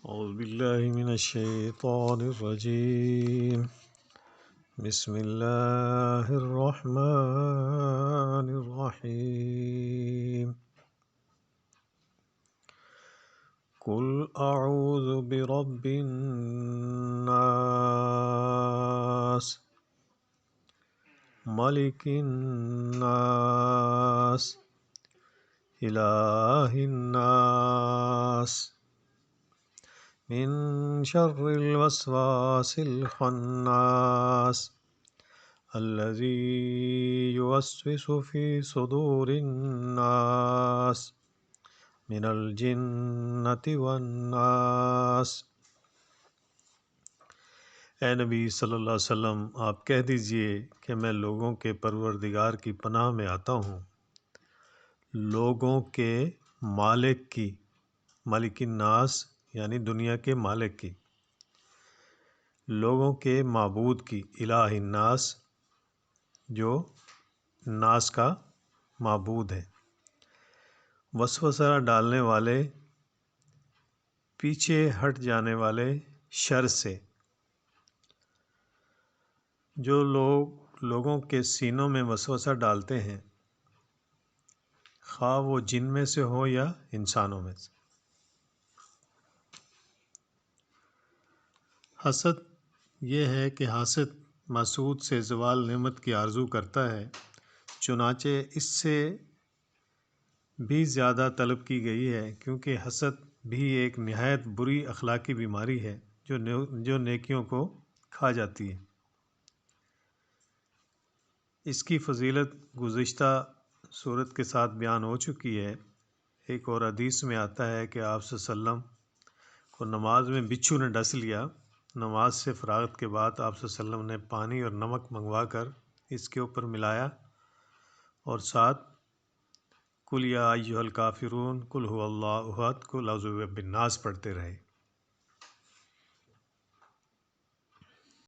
أعوذ بالله من الشيطان الرجيم. بسم الله الرحمن الرحيم. قل أعوذ برب الناس ملك الناس إله الناس من شر الوسواس الخناس الذي يوسوس في صدور الناس من الجنة والناس۔ اے نبی صلی اللہ علیہ وسلم، آپ کہہ دیجئے کہ میں لوگوں کے پروردگار کی پناہ میں آتا ہوں، لوگوں کے مالک کی، مالک الناس یعنی دنیا کے مالک کی، لوگوں کے معبود کی، الہ الناس جو ناس کا معبود ہے، وسوسہ ڈالنے والے، پیچھے ہٹ جانے والے شر سے۔ جو لوگ لوگوں کے سینوں میں وسوسہ ڈالتے ہیں، خواہ وہ جن میں سے ہو یا انسانوں میں سے۔ حسد یہ ہے کہ حاسد محسود سے زوال نعمت کی آرزو کرتا ہے، چنانچہ اس سے بھی زیادہ طلب کی گئی ہے، کیونکہ حسد بھی ایک نہایت بری اخلاقی بیماری ہے جو نیکیوں کو کھا جاتی ہے۔ اس کی فضیلت گزشتہ صورت کے ساتھ بیان ہو چکی ہے۔ ایک اور حدیث میں آتا ہے کہ آپ صلی اللہ علیہ وسلم کو نماز میں بچھو نے ڈس لیا۔ نماز سے فراغت کے بعد آپ صلی اللہ علیہ وسلم نے پانی اور نمک منگوا کر اس کے اوپر ملایا اور ساتھ قل یا ایھا الکافرون قل ھو اللہ احد قل اعوذ برب الناس پڑھتے رہے۔